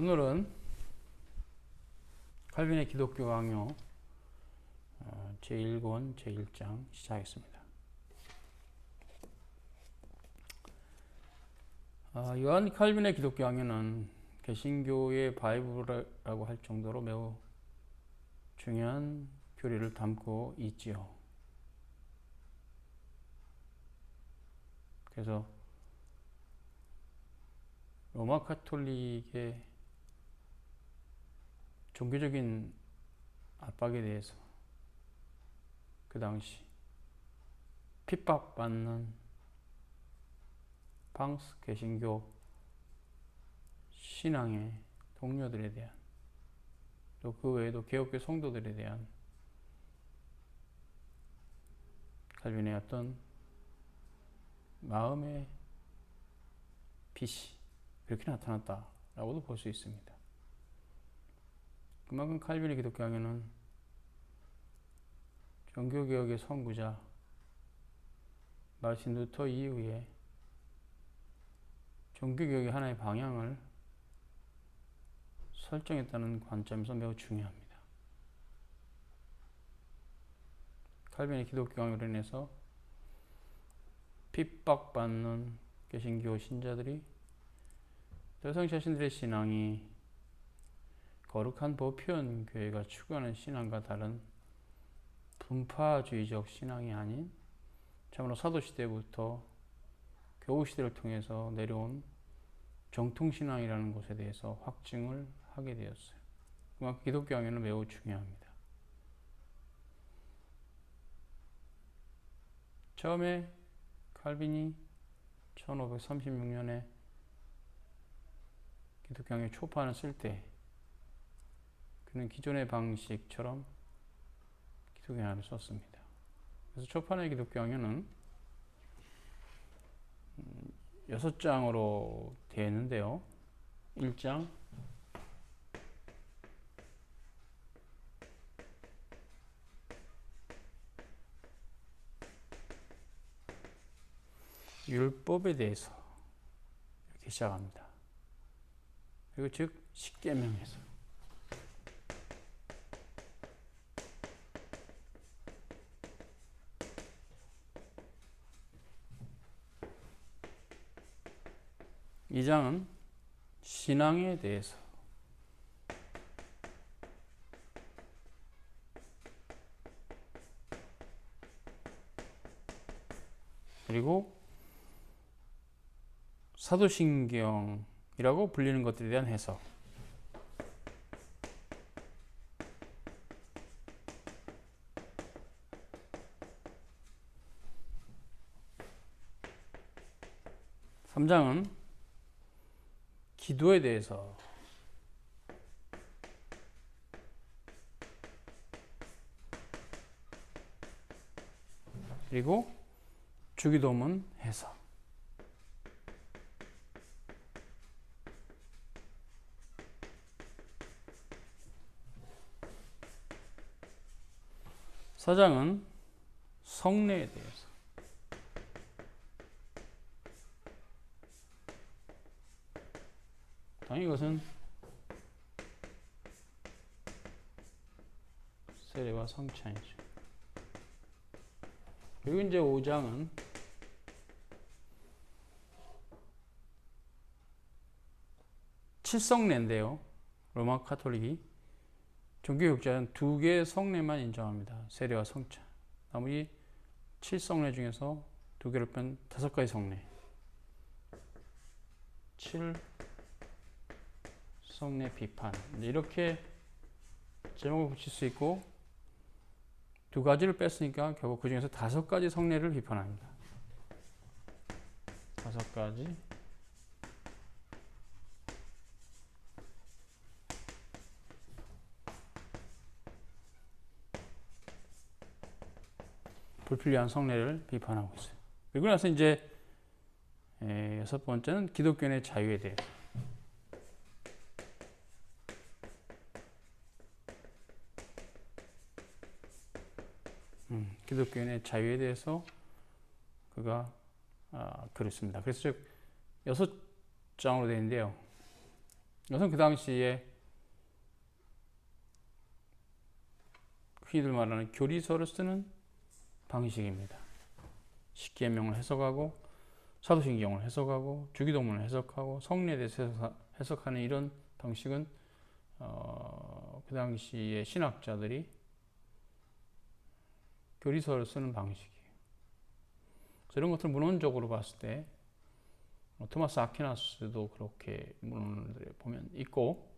오늘은 칼빈의 기독교 강요 제1권 제1장 시작하겠습니다. 요한 칼빈의 기독교 강요는 개신교의 바이블이라고 할 정도로 매우 중요한 교리를 담고 있지요. 그래서 로마 카톨릭의 종교적인 압박에 대해서 그 당시 핍박받는 방스 개신교 신앙의 동료들에 대한, 또 그 외에도 개혁교 성도들에 대한 칼빈의 어떤 마음의 빛이 그렇게 나타났다라고도 볼 수 있습니다. 그만큼 칼빈의 기독교 강요는 종교개혁의 선구자 마르틴 루터 이후에 종교개혁의 하나의 방향을 설정했다는 관점에서 매우 중요합니다. 칼빈의 기독교 강요로 인해서 핍박받는 개신교 신자들이 더 이상 자신들의 신앙이 거룩한 보편 교회가 추구하는 신앙과 다른 분파주의적 신앙이 아닌 참으로 사도시대부터 교우시대를 통해서 내려온 정통신앙이라는 것에 대해서 확증을 하게 되었어요. 그만큼 기독교 강요는 매우 중요합니다. 처음에 칼빈이 1536년에 기독교 강요 초판을 쓸 때 그는 기존의 방식처럼 기독교 강요를 썼습니다. 그래서 초판의 기독교 강요는 6장으로 되어 있는데요. 1장, 율법에 대해서 이렇게 시작합니다. 그리고 즉 십계명에서 2장은 신앙에 대해서, 그리고 사도신경이라고 불리는 것들에 대한 해석, (3장은) 기도에 대해서, 그리고 주기도문 해석. (4장은) 성례에 대해서, 당연히 이것은 세례와 성찬이죠. 그리고 이제 5장은 칠성례인데요. 로마 카톨릭이 종교개혁자는 2개의 성례만 인정합니다. 세례와 성찬. 나머지 7성례 중에서 2개를 뺀 5가지 성례. 7성례 비판. 이렇게 제목을 붙일 수 있고, 2가지를 뺐으니까 결국 그 중에서 5가지 성례를 비판합니다. 5가지. 불필요한 성례를 비판하고 있어요. 그리고 나서 이제 6번째는 기독교인의 자유에 대해서. 기독교인의 자유에 대해서 그가 글을 씁니다. 그래서 즉 6장으로 되어 있는데요. 이것은 그 당시에 흔히들 말하는 교리서를 쓰는 방식입니다. 십계명을 해석하고 사도신경을 해석하고 주기도문을 해석하고 성례에 대해서 해석하는 이런 방식은 그 당시에 신학자들이 교리서를 쓰는 방식이에요. 그래서 이런 것들을 문헌적으로 봤을 때 토마스 아퀴나스도 그렇게 문헌들에 보면 있고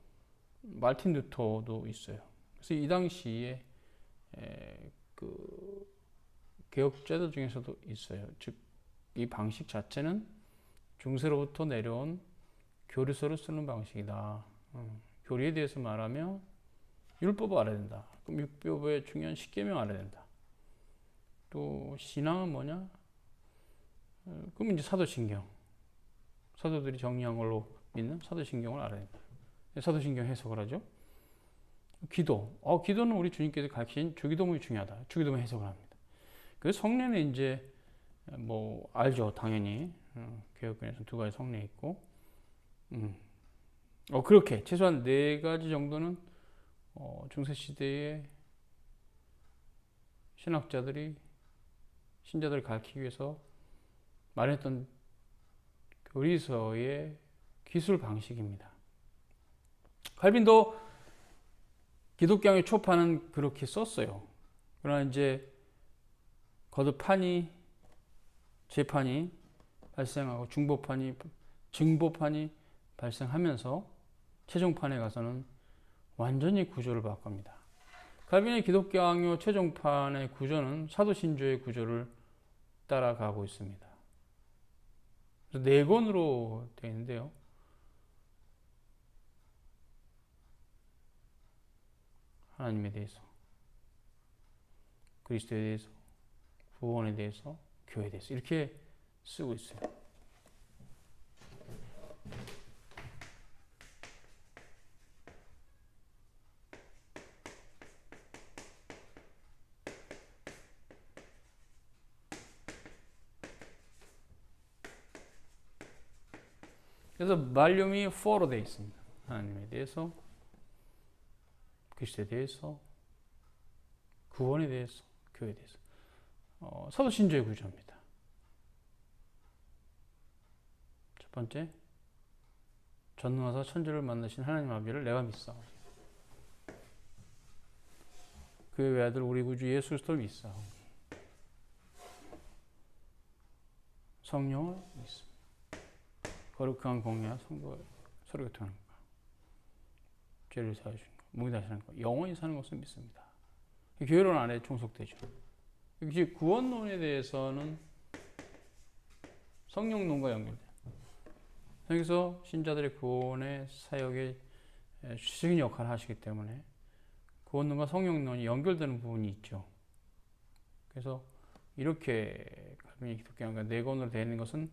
말틴 루터도 있어요. 그래서 이 당시에 그 개혁자들 중에서도 있어요. 즉 이 방식 자체는 중세로부터 내려온 교리서를 쓰는 방식이다. 교리에 대해서 말하면 율법을 알아야 된다. 그럼 율법의 중요한 십계명 알아야 된다. 또 신앙은 뭐냐? 그럼 이제 사도신경. 사도들이 정리한 걸로 믿는 사도신경을 알아야 된다. 사도신경 해석을 하죠. 기도. 기도는 우리 주님께서 가르치신 주기도문이 중요하다. 주기도문 해석을 합니다. 그래서 성례는 이제 뭐 알죠. 당연히. 개혁교회에서 두 가지 성례 있고. 그렇게 최소한 네 가지 정도는 중세시대에 신학자들이 신자들을 가르치기 위해서 마련했던 교리서의 기술 방식입니다. 칼빈도 기독교의 초판은 그렇게 썼어요. 그러나 이제 거듭판이 재판이 발생하고 증보판이 발생하면서 최종판에 가서는 완전히 구조를 바꿉니다. 칼빈의 기독교왕요 최종판의 구조는 사도신조의 구조를 따라가고 있습니다. 그래서 4권으로 되어 있는데요. 하나님에 대해서, 그리스도에 대해서, 구원에 대해서, 교회에 대해서 이렇게 쓰고 있어요. 그래서 말륨이 4로 되어 있습니다. 하나님에 대해서, 그리스도에 대해서, 구원에 대해서, 교회에 대해서. 사도신조의 구조입니다. 첫 번째, 전능하사 천주를 만드신 하나님 아버지를 내가 믿사오니 그의 외아들 우리 구주 예수 그리스도를 믿사오니 성령을 믿습니다. 거룩한 공의와 성도 서로 교통하는 것, 죄를 사하시는 것, 무기 다시는 것, 영원히 사는 것을 믿습니다. 교회론 안에 종속되죠. 역시 구원론에 대해서는 성령론과 연결돼요. 여기서 신자들의 구원의 사역에 주시적인 역할을 하시기 때문에 구원론과 성령론이 연결되는 부분이 있죠. 그래서 이렇게 칼빈이 기독교가 4권으로 되어 있는 것은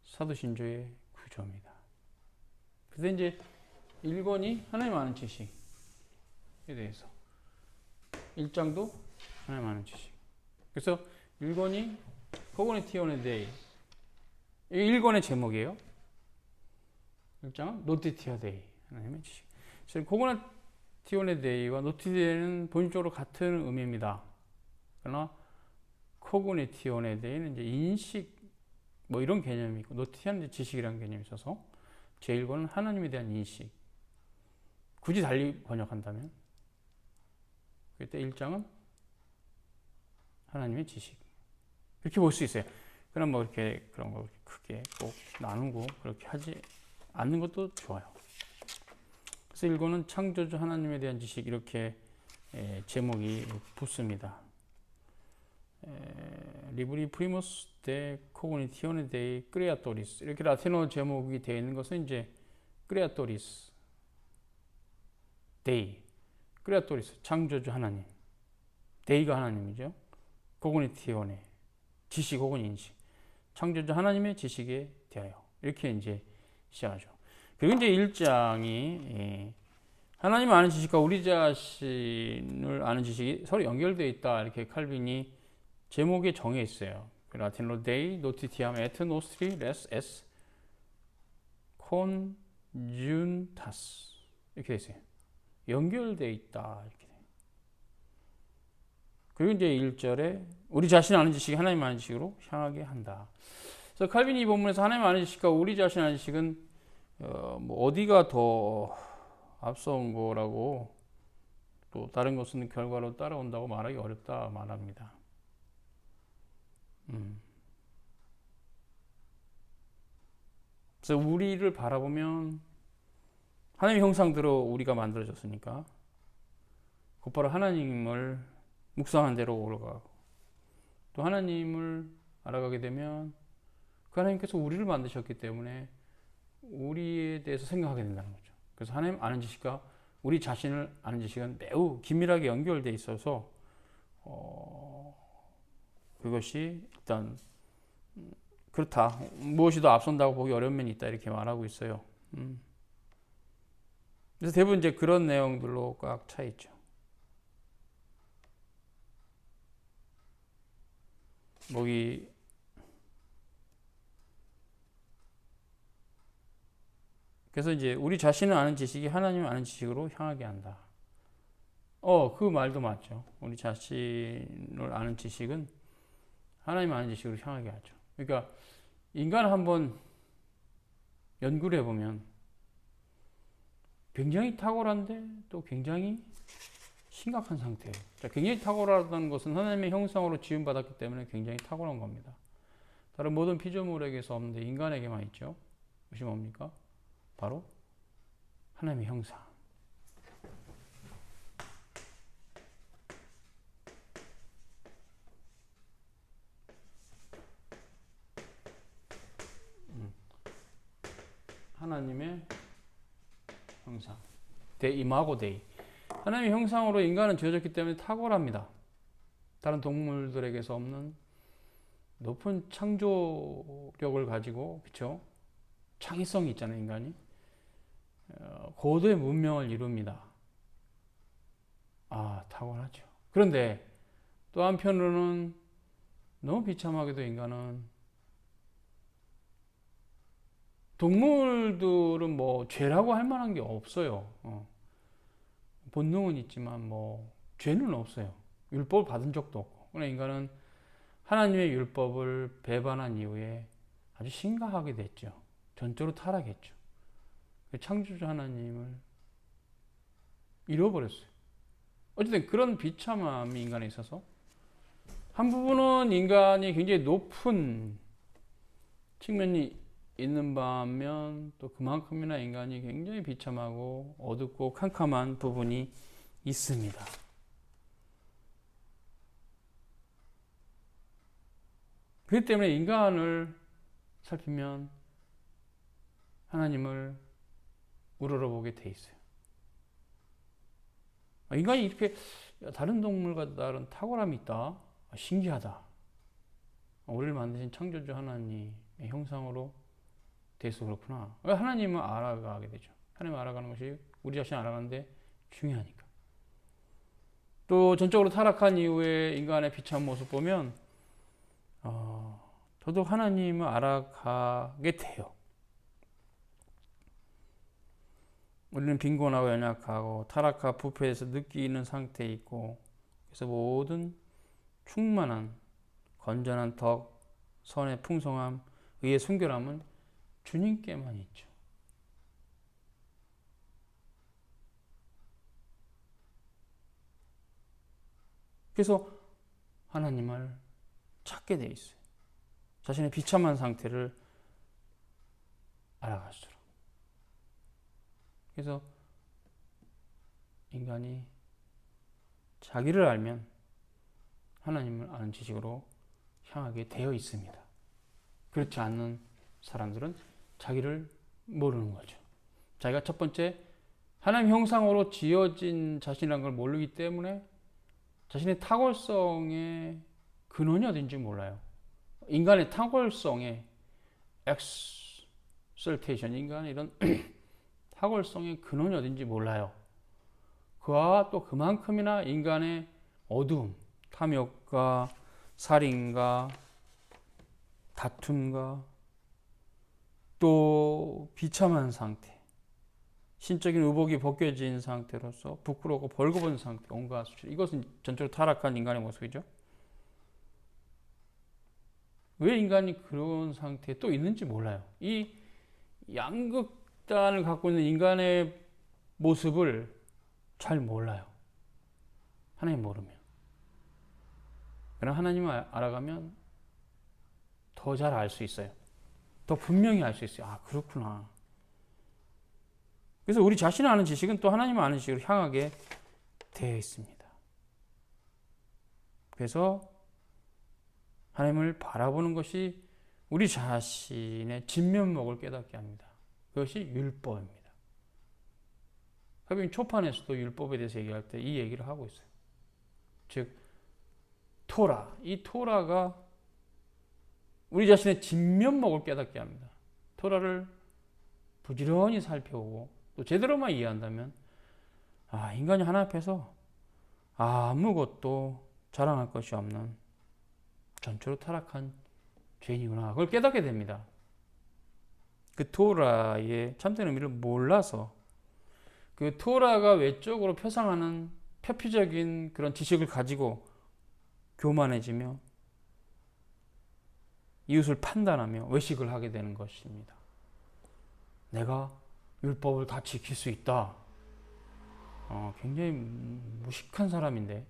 사도신조의 구조입니다. 그런데 이제 1권이 하나님 아는 지식에 대해서, 1장도 하나님 아는 지식. 그래서 1권이 코그니티오네 데이, 1권의 제목이에요. 1장은 노티티아 데이, 하나님의 지식. 코그니티오네 데이와 노티티아는 본질적으로 같은 의미입니다. 그러나 코그니티오네 데이는 이제 인식, 뭐 이런 개념이 있고, 노티티아는 지식이라는 개념이 있어서 제1권은 하나님에 대한 인식. 굳이 달리 번역한다면 그때 1장은 하나님의 지식. 이렇게 볼 수 있어요. 그럼 뭐 이렇게 그런 거 크게 꼭 나누고 그렇게 하지 않는 것도 좋아요. 그래서 1권은 창조주 하나님에 대한 지식, 이렇게 제목이 붙습니다. 리브리 프리무스 데 코그니티오네 데이 크레아토리스, 이렇게 라틴어 제목이 되어 있는 것은 이제 크레아토리스 데이, 크레아토리스 창조주 하나님, 데이가 하나님이죠. 코그니티오네 지식 혹은 인식, 창조주 하나님의 지식에 대하여, 이렇게 이제 시작하죠. 그리고 이제 1장이 하나님을 아는 지식과 우리 자신을 아는 지식이 서로 연결되어 있다, 이렇게 칼빈이 제목에 정해 있어요. 라틴어로 데이 노티티암 에트 노스트리 레스 에스 콘 juntas 이렇게 돼 있어요. 연결돼 있다 이렇게. 그리고 이제 1절에 우리 자신 아는 지식이 하나님 아는 지식으로 향하게 한다. 그래서 칼빈이 이 본문에서 하나님 아는 지식과 우리 자신 아는 지식은 뭐 어디가 더 앞서온 거라고 또 다른 것은 결과로 따라온다고 말하기 어렵다 말합니다. 그래서 우리를 바라보면 하나님의 형상대로 우리가 만들어졌으니까 곧바로 하나님을 묵상한 대로 올라가고 또 하나님을 알아가게 되면 그 하나님께서 우리를 만드셨기 때문에 우리에 대해서 생각하게 된다는 거죠. 그래서 하나님 아는 지식과 우리 자신을 아는 지식은 매우 긴밀하게 연결되어 있어서 그것이 일단 그렇다. 무엇이 더 앞선다고 보기 어려운 면이 있다 이렇게 말하고 있어요. 그래서 대부분 이제 그런 내용들로 꽉 차 있죠. 그래서 이제 우리 자신을 아는 지식이 하나님을 아는 지식으로 향하게 한다. 그 말도 맞죠. 우리 자신을 아는 지식은 하나님 아는 지식으로 향하게 하죠. 그러니까 인간을 한번 연구를 해보면 굉장히 탁월한데 또 굉장히 심각한 상태예요. 굉장히 탁월하다는 것은 하나님의 형상으로 지음받았기 때문에 굉장히 탁월한 겁니다. 다른 모든 피조물에게서 없는데 인간에게만 있죠. 그것이 뭡니까? 바로 하나님의 형상. 하나님의 형상. 이마고 데이. 하나님의 형상으로 인간은 지어졌기 때문에 탁월합니다. 다른 동물들에게서 없는 높은 창조력을 가지고, 그렇죠? 창의성이 있잖아요, 인간이. 고도의 문명을 이룹니다. 탁월하죠. 그런데 또 한편으로는 너무 비참하게도 인간은 동물들은 뭐 죄라고 할 만한 게 없어요. 본능은 있지만 뭐 죄는 없어요. 율법을 받은 적도 없고. 그러나 인간은 하나님의 율법을 배반한 이후에 아주 심각하게 됐죠. 전적으로 타락했죠. 창조주 하나님을 잃어버렸어요. 어쨌든 그런 비참함이 인간에 있어서 한 부분은 인간이 굉장히 높은 측면이 있는 반면 또 그만큼이나 인간이 굉장히 비참하고 어둡고 캄캄한 부분이 있습니다. 그렇기 때문에 인간을 살피면 하나님을 우러러보게 돼 있어요. 인간이 이렇게 다른 동물과 다른 탁월함이 있다. 신기하다. 우리를 만드신 창조주 하나님의 형상으로 돼서 그렇구나. 하나님을 알아가게 되죠. 하나님을 알아가는 것이 우리 자신을 알아가는데 중요하니까. 또 전적으로 타락한 이후에 인간의 비참한 모습 보면 저도 하나님을 알아가게 돼요. 우리는 빈곤하고 연약하고 타락하고 부패해서 느끼는 상태에 있고 그래서 모든 충만한 건전한 덕, 선의 풍성함, 의의 순결함은 주님께만 있죠. 그래서 하나님을 찾게 돼 있어요. 자신의 비참한 상태를 알아갈수록. 그래서 인간이 자기를 알면 하나님을 아는 지식으로 향하게 되어 있습니다. 그렇지 않는 사람들은 자기를 모르는 거죠. 자기가 첫 번째 하나님 형상으로 지어진 자신이라는 걸 모르기 때문에 자신의 탁월성의 근원이 어딘지 몰라요. 인간의 탁월성의 엑설테이션, 인간의 이런 탁월성의 근원이 어딘지 몰라요. 그와 또 그만큼이나 인간의 어두움, 탐욕과 살인과 다툼과 또 비참한 상태, 신적인 의복이 벗겨진 상태로서 부끄러우고 벌거벗은 상태, 온갖 수치. 이것은 전적으로 타락한 인간의 모습이죠. 왜 인간이 그런 상태에 또 있는지 몰라요. 이 양극단을 갖고 있는 인간의 모습을 잘 몰라요. 하나님 모르면. 그러나 하나님을 알아가면 더 잘 알 수 있어요. 더 분명히 알 수 있어요. 아, 그렇구나. 그래서 우리 자신을 아는 지식은 또 하나님을 아는 지식으로 향하게 되어 있습니다. 그래서 하나님을 바라보는 것이 우리 자신의 진면목을 깨닫게 합니다. 그것이 율법입니다. 하빈 초판에서도 율법에 대해서 얘기할 때 이 얘기를 하고 있어요. 즉 토라, 이 토라가 우리 자신의 진면목을 깨닫게 합니다. 토라를 부지런히 살펴보고 또 제대로만 이해한다면 인간이 하나 앞에서 아무것도 자랑할 것이 없는 전적으로 타락한 죄인이구나. 그걸 깨닫게 됩니다. 그 토라의 참된 의미를 몰라서 그 토라가 외적으로 표상하는 표피적인 그런 지식을 가지고 교만해지며 이웃을 판단하며 외식을 하게 되는 것입니다. 내가 율법을 다 지킬 수 있다. 굉장히 무식한 사람인데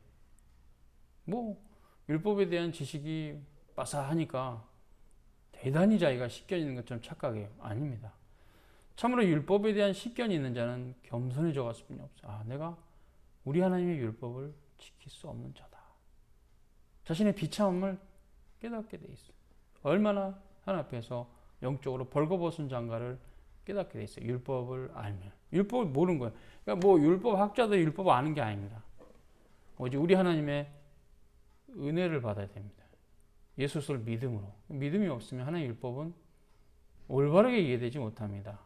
율법에 대한 지식이 빠삭하니까 대단히 자기가 식견이 있는 것처럼 착각해요. 아닙니다. 참으로 율법에 대한 식견이 있는 자는 겸손해져 갔으면 없어요. 내가 우리 하나님의 율법을 지킬 수 없는 자다. 자신의 비참함을 깨닫게 돼 있어요. 얼마나 하나님 앞에서 영적으로 벌거벗은 장가를 깨닫게 돼 있어요. 율법을 알면. 율법을 모르는 거예요. 그러니까 율법 학자도 율법을 아는 게 아닙니다. 오직 우리 하나님의 은혜를 받아야 됩니다. 예수를 믿음으로. 믿음이 없으면 하나님의 율법은 올바르게 이해되지 못합니다.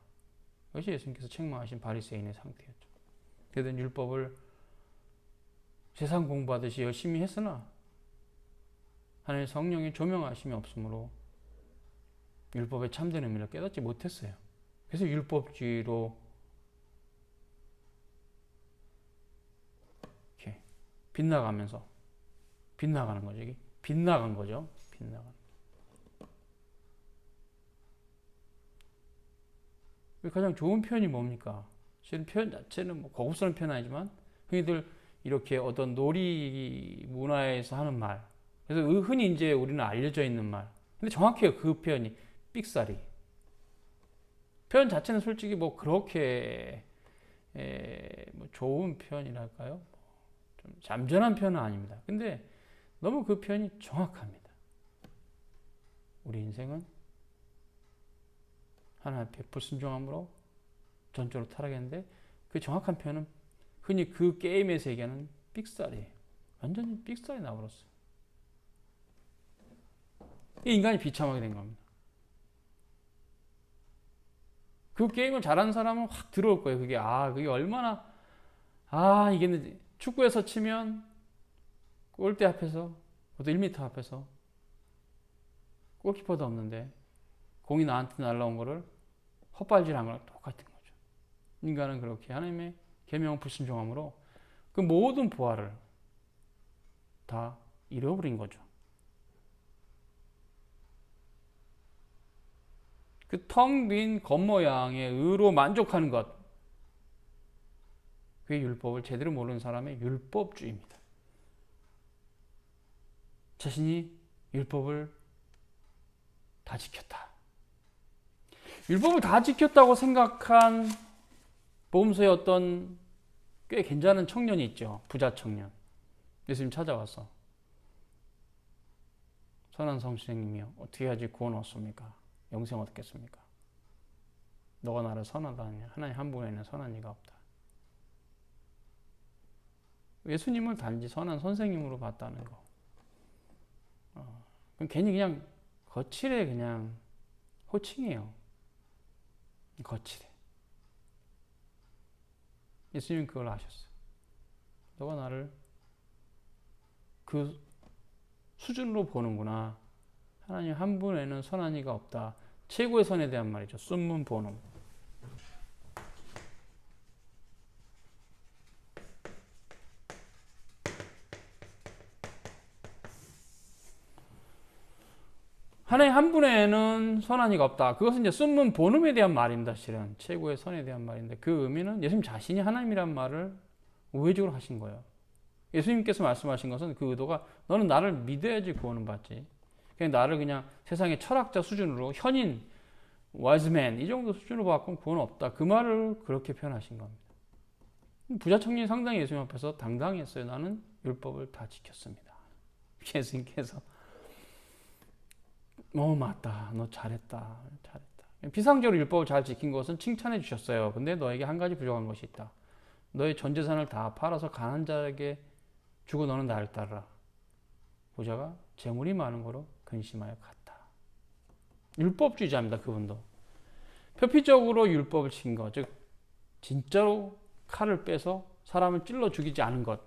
그것이 예수님께서 책망하신 바리새인의 상태였죠. 그들은 율법을 세상 공부하듯이 열심히 했으나 하나님의 성령의 조명하심이 없으므로 율법의 참된 의미를 깨닫지 못했어요. 그래서 율법주의로 이렇게 빗나가는 거죠. 이게 빗나간 거죠. 가장 좋은 표현이 뭡니까? 실은 표현 자체는 고급스러운 표현은 아니지만 흔히들 이렇게 어떤 놀이 문화에서 하는 말. 그래서 흔히 이제 우리는 알려져 있는 말. 근데 정확해요. 그 표현이 삑사리. 표현 자체는 솔직히 그렇게 좋은 표현이랄까요? 좀 잠전한 표현은 아닙니다. 근데 너무 그 표현이 정확합니다. 우리 인생은 하나님 앞에 불순종함으로 전적으로 타락했는데 그 정확한 표현은 흔히 그 게임에서 얘기하는 삑살이에요. 완전히 삑살이 나버렸어요. 이 인간이 비참하게 된 겁니다. 그 게임을 잘하는 사람은 확 들어올 거예요. 그게 얼마나 이게 축구에서 치면 골대 앞에서 또 1m 앞에서 골키퍼도 없는데 공이 나한테 날라온 거를 헛발질한 거랑 똑같은 거죠. 인간은 그렇게 하나님의 계명 불순종함으로 그 모든 보화를 다 잃어버린 거죠. 그 텅 빈 겉모양의 의로 만족하는 것, 그게 율법을 제대로 모르는 사람의 율법주의입니다. 자신이 율법을 다 지켰다. 율법을 다 지켰다고 생각한 보험소의 어떤 꽤 괜찮은 청년이 있죠. 부자 청년. 예수님 찾아와서 선한 성수생님이요, 어떻게 해야지 구원 얻습니까? 영생 얻겠습니까? 너가 나를 선하다 하냐? 하나님 한 분에는 선한 이가 없다. 예수님을 단지 선한 선생님으로 봤다는 거. 괜히 그냥 거칠에 그냥 호칭이에요. 거칠해. 예수님은 그걸 아셨어요. 너가 나를 그 수준으로 보는구나. 하나님 한 분에는 선한 이가 없다. 최고의 선에 대한 말이죠. 순문 본음. 하나님 한 분에는 선한 이가 없다. 그것은 이제 쓴문 본음에 대한 말입니다. 실은 최고의 선에 대한 말인데 그 의미는 예수님 자신이 하나님이란 말을 우회적으로 하신 거예요. 예수님께서 말씀하신 것은 그 의도가 너는 나를 믿어야지 구원을 받지. 그냥 나를 그냥 세상의 철학자 수준으로 현인, 와이즈맨 이 정도 수준으로 받고는 구원 없다. 그 말을 그렇게 표현하신 겁니다. 부자 청년이 상당히 예수님 앞에서 당당했어요. 나는 율법을 다 지켰습니다. 예수님께서 맞다. 너 잘했다. 비상적으로 율법을 잘 지킨 것은 칭찬해 주셨어요. 근데 너에게 한 가지 부족한 것이 있다. 너의 전 재산을 다 팔아서 가난한 자에게 주고 너는 나를 따르라. 부자가 재물이 많은 거로 근심하여 갔다. 율법주의자입니다. 그분도. 표피적으로 율법을 지킨 것. 즉 진짜로 칼을 빼서 사람을 찔러 죽이지 않은 것.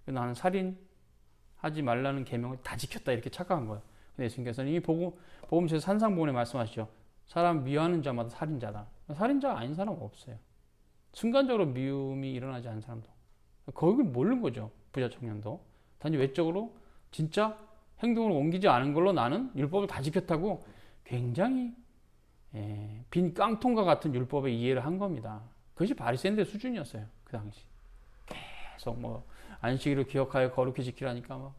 나는 살인하지 말라는 계명을 다 지켰다. 이렇게 착각한 거예요. 근데 예수님께서는 이미 복음서에서 산상보훈에 말씀하시죠. 사람 미워하는 자마다 살인자다. 살인자가 아닌 사람은 없어요. 순간적으로 미움이 일어나지 않은 사람도. 거길 모르는 거죠. 부자 청년도. 단지 외적으로 진짜 행동으로 옮기지 않은 걸로 나는 율법을 다 지켰다고 굉장히 빈 깡통과 같은 율법의 이해를 한 겁니다. 그것이 바리새인들 수준이었어요. 그 당시. 계속 안식일을 기억하여 거룩히 지키라니까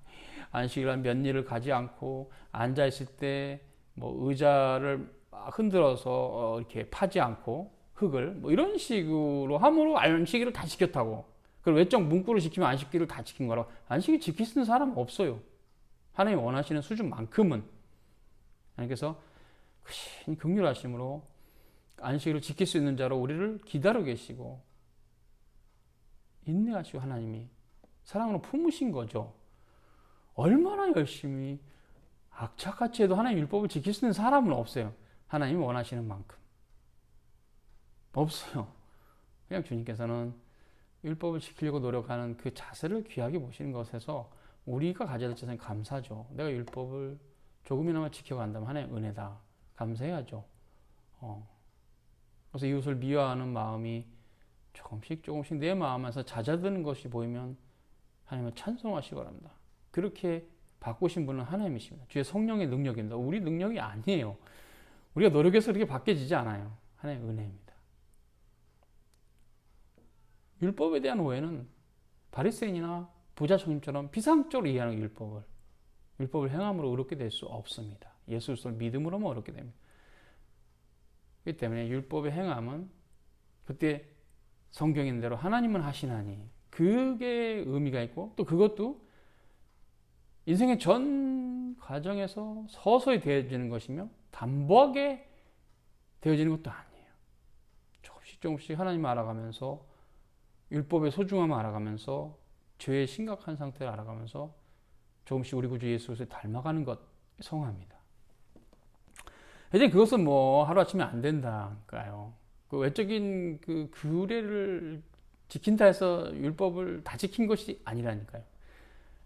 안식일은 몇 일을 가지 않고 앉아있을 때 의자를 흔들어서 이렇게 파지 않고 흙을 이런 식으로 함으로 안식일을 다 지켰다고. 그리고 외적 문구를 지키면 안식일을 다 지킨 거라고. 안식일 지킬 수 있는 사람은 없어요. 하나님이 원하시는 수준만큼은. 하나님께서 크신 긍휼하심으로 안식일을 지킬 수 있는 자로 우리를 기다려 계시고 인내하시고 하나님이 사랑으로 품으신 거죠. 얼마나 열심히 악착같이 해도 하나님 율법을 지킬 수 있는 사람은 없어요. 하나님이 원하시는 만큼. 없어요. 그냥 주님께서는 율법을 지키려고 노력하는 그 자세를 귀하게 보시는 것에서 우리가 가져야 될 자세는 감사죠. 내가 율법을 조금이나마 지켜간다면 하나님의 은혜다. 감사해야죠. 그래서 이웃을 미워하는 마음이 조금씩 내 마음에서 잦아드는 것이 보이면 하나님을 찬송하시기 바랍니다. 그렇게 바꾸신 분은 하나님이십니다. 주의 성령의 능력입니다. 우리 능력이 아니에요. 우리가 노력해서 그렇게 바뀌어지지 않아요. 하나님의 은혜입니다. 율법에 대한 오해는 바리새인이나 부자 청년처럼 피상적으로 이해하는 율법을 행함으로 의롭게 될 수 없습니다. 예수 그리스도를 믿음으로만 의롭게 됩니다. 그렇기 때문에 율법의 행함은 그때 성경에 있는 대로 하나님은 하시나니 그게 의미가 있고 또 그것도 인생의 전 과정에서 서서히 되어지는 것이며 단박에 되어지는 것도 아니에요. 조금씩 하나님을 알아가면서 율법의 소중함을 알아가면서 죄의 심각한 상태를 알아가면서 조금씩 우리 구주 예수 그리스도를 닮아가는 것 성화입니다. 이제 그것은 하루아침에 안 된다니까요. 그 외적인 그 규례를 지킨다 해서 율법을 다 지킨 것이 아니라니까요.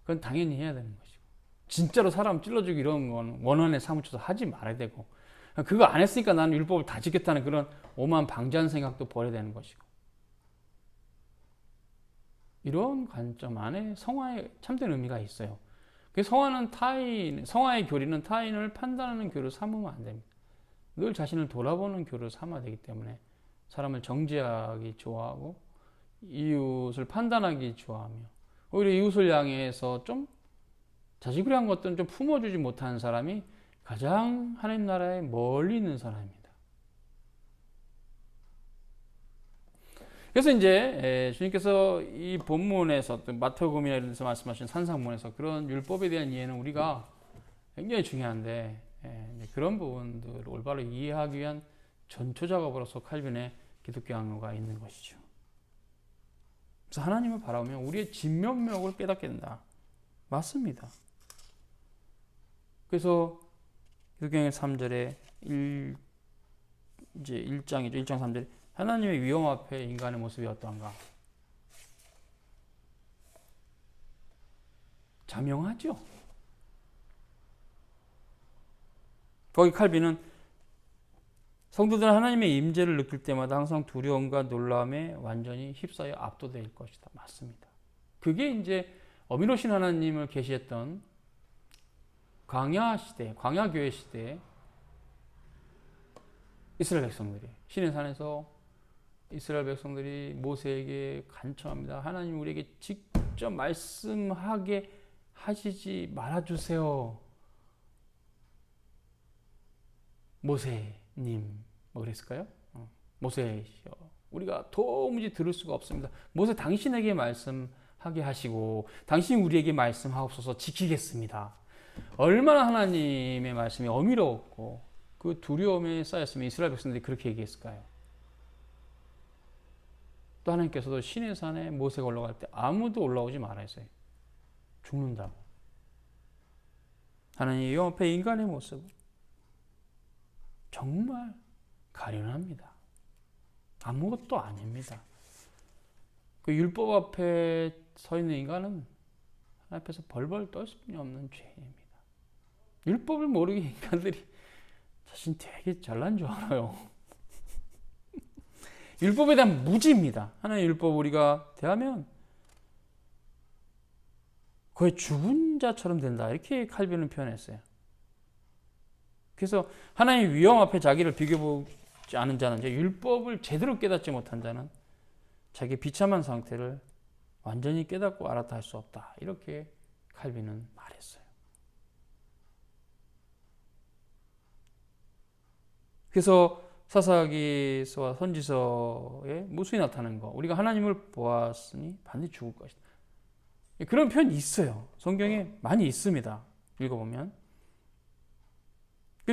그건 당연히 해야 되는 것이고 진짜로 사람 찔러주기 이런 건 원한에 사무쳐서 하지 말아야 되고 그거 안 했으니까 나는 율법을 다 지켰다는 그런 오만 방자한 생각도 버려야 되는 것이고 이런 관점 안에 성화의 참된 의미가 있어요. 성화의 교리는 타인을 판단하는 교를 삼으면 안 됩니다. 늘 자신을 돌아보는 교를 삼아야 되기 때문에 사람을 정죄하기 좋아하고 이웃을 판단하기 좋아하며 오히려 이웃을 향해서 좀 자식으로 한 것들은 좀 품어주지 못하는 사람이 가장 하나님 나라에 멀리 있는 사람입니다. 그래서 이제 주님께서 이 본문에서 마태복음에서 말씀하신 산상문에서 그런 율법에 대한 이해는 우리가 굉장히 중요한데 그런 부분들을 올바로 이해하기 위한 전초 작업으로서 칼빈의 기독교 강요가 있는 것이죠. 그래서 하나님을 바라보면 우리의 진면목을 깨닫게 된다. 맞습니다. 그래서 기독교의 3절에 1장이죠. 1장 3절에 하나님의 위엄 앞에 인간의 모습이 어떠한가? 자명하죠. 거기 칼빈은 성도들은 하나님의 임재를 느낄 때마다 항상 두려움과 놀라움에 완전히 휩싸여 압도될 것이다. 맞습니다. 그게 이제 어미노신 하나님을 계시했던 광야 시대, 광야 교회 시대에 이스라엘 백성들이 시내산에서 이스라엘 백성들이 모세에게 간청합니다. 하나님 우리에게 직접 말씀하게 하시지 말아주세요. 모세님 뭐 그랬을까요? 모세시여 우리가 도무지 들을 수가 없습니다. 모세 당신에게 말씀하게 하시고 당신 우리에게 말씀하옵소서 지키겠습니다. 얼마나 하나님의 말씀이 어미로웠고 그 두려움에 쌓였으면 이스라엘 백성들이 그렇게 얘기했을까요? 또 하나님께서도 시내산에 모세가 올라갈 때 아무도 올라오지 말아 했어요. 죽는다고. 하나님의 영 앞에 인간의 모습 정말 가련합니다. 아무것도 아닙니다. 그 율법 앞에 서 있는 인간은 하나님 앞에서 벌벌 떨 수뿐이 없는 죄인입니다. 율법을 모르게 인간들이 자신 되게 잘난 줄 알아요. 율법에 대한 무지입니다. 하나님의 율법 우리가 대하면 거의 죽은 자처럼 된다. 이렇게 칼빈은 표현했어요. 그래서 하나님의 위엄 앞에 자기를 비교보지 않은 자는 율법을 제대로 깨닫지 못한 자는 자기 비참한 상태를 완전히 깨닫고 알았다 할 수 없다. 이렇게 칼빈은 말했어요. 그래서 사사기서와 선지서에 무수히 나타나는 거 우리가 하나님을 보았으니 반드시 죽을 것이다. 그런 표현이 있어요. 성경에 많이 있습니다. 읽어보면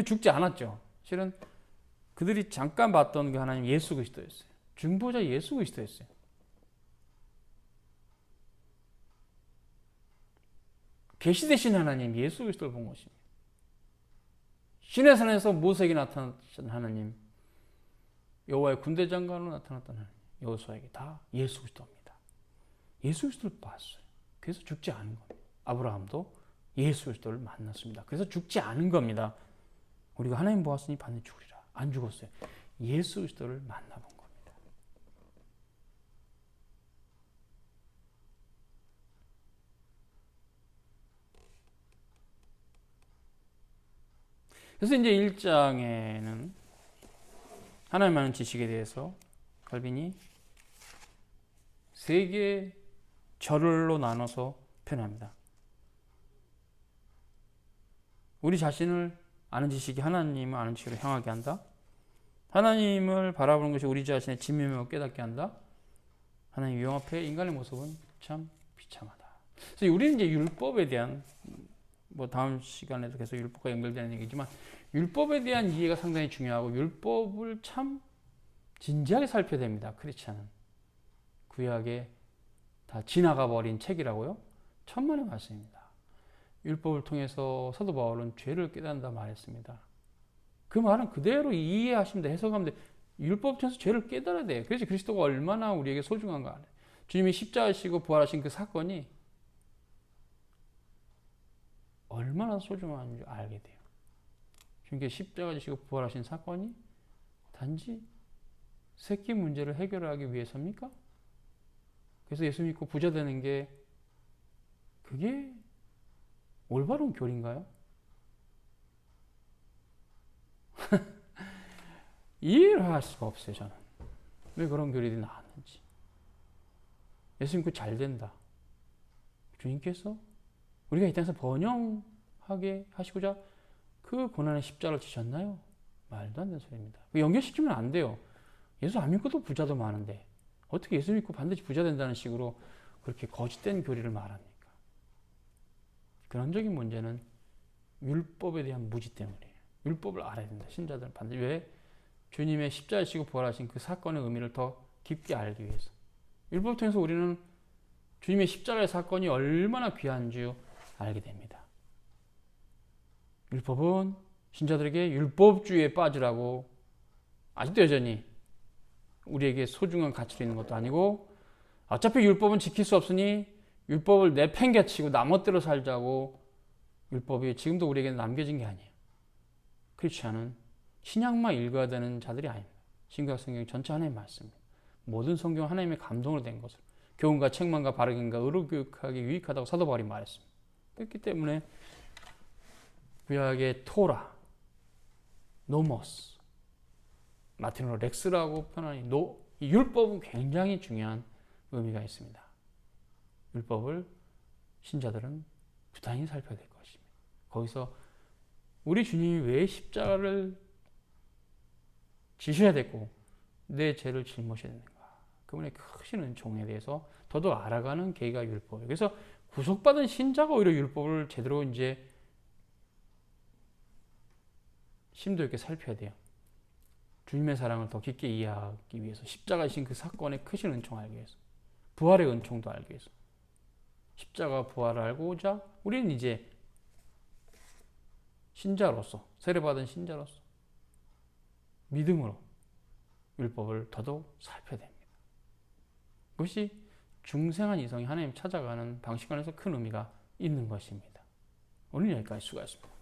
죽지 않았죠. 실은 그들이 잠깐 봤던 그 하나님 예수 그리스도였어요. 중보자 예수 그리스도였어요. 계시되신 하나님 예수 그리스도를 본 것입니다. 시내산에서 모세에게 나타났던 하나님, 여호와의 군대 장관으로 나타났던 하나님, 여호수아에게 다 예수 그리스도입니다. 예수 그리스도를 봤어요. 그래서 죽지 않은 겁니다. 아브라함도 예수 그리스도를 만났습니다. 그래서 죽지 않은 겁니다. 우리가 하나님 보았으니 반드시 죽으리라. 안 죽었어요. 예수 그리스도를 만나본 겁니다. 그래서 이제 1장에는 하나님 아는 지식에 대해서 칼빈이 세 개의 절로 나눠서 표현합니다. 우리 자신을 아는 지식이 하나님을 아는 지식으로 향하게 한다. 하나님을 바라보는 것이 우리 자신의 진면을 깨닫게 한다. 하나님 위엄 앞에 인간의 모습은 참 비참하다. 그래서 우리는 이제 율법에 대한 다음 시간에도 계속 율법과 연결되는 얘기지만 율법에 대한 이해가 상당히 중요하고 율법을 참 진지하게 살펴야 됩니다. 크리스찬은 구약에 다 지나가 버린 책이라고요. 천만의 말씀입니다. 율법을 통해서 사도 바울은 죄를 깨닫는다 말했습니다. 그 말은 그대로 이해하시면 돼. 해석하면 돼. 율법 통해서 죄를 깨달아야 돼요. 그래서 그리스도가 얼마나 우리에게 소중한가 알아요. 주님이 십자가에 지고 부활하신 그 사건이 얼마나 소중한 줄 알게 돼요. 주님께서 십자가에 지고 부활하신 사건이 단지 새끼 문제를 해결하기 위해서입니까? 그래서 예수 믿고 부자 되는 게 그게 올바른 교리인가요? 이해를 할 수가 없어요, 저는. 왜 그런 교리들이 나왔는지. 예수 믿고 잘 된다. 주님께서 우리가 이 땅에서 번영하게 하시고자 그 고난의 십자가를 지셨나요? 말도 안 되는 소리입니다. 연결시키면 안 돼요. 예수 안 믿고도 부자도 많은데 어떻게 예수 믿고 반드시 부자 된다는 식으로 그렇게 거짓된 교리를 말합니까? 근원적인 문제는 율법에 대한 무지 때문이에요. 율법을 알아야 된다. 신자들은 반드시. 왜? 주님의 십자가에 지고 부활하신 그 사건의 의미를 더 깊게 알기 위해서. 율법을 통해서 우리는 주님의 십자가의 사건이 얼마나 귀한 줄 알게 됩니다. 율법은 신자들에게 율법주의에 빠지라고 아직도 여전히 우리에게 소중한 가치로 있는 것도 아니고 어차피 율법은 지킬 수 없으니 율법을 내팽개치고 나멋대로 살자고 율법이 지금도 우리에게 남겨진 게 아니에요. 크리스찬은 신약만 읽어야 되는 자들이 아닙니다. 신구약 성경 전체 하나님의 말씀입니다. 모든 성경은 하나님의 감동으로 된 것으로 교훈과 책망과 바르긴과 의로 교육하기 유익하다고 사도 바울이 말했습니다. 그렇기 때문에 구약의 토라, 노모스, 라틴어로 렉스라고 표현하니 이 율법은 굉장히 중요한 의미가 있습니다. 율법을 신자들은 부단히 살펴야 될 것입니다. 거기서 우리 주님이 왜 십자가를 지셔야 됐고 내 죄를 짊어져야 되는가, 그분의 크신 은총에 대해서 더더욱 알아가는 계기가 율법이에요. 그래서 구속받은 신자가 오히려 율법을 제대로 이제 심도 있게 살펴야 돼요. 주님의 사랑을 더 깊게 이해하기 위해서, 십자가이신 그 사건의 크신 은총을 알기 위해서, 부활의 은총도 알기 위해서, 십자가 부활을 알고자 우리는 이제 신자로서, 세례받은 신자로서 믿음으로 율법을 더더욱 살펴야 됩니다. 그것이 중생한 이성이 하나님 찾아가는 방식 안에서 큰 의미가 있는 것입니다. 오늘 여기까지 수고하셨습니다.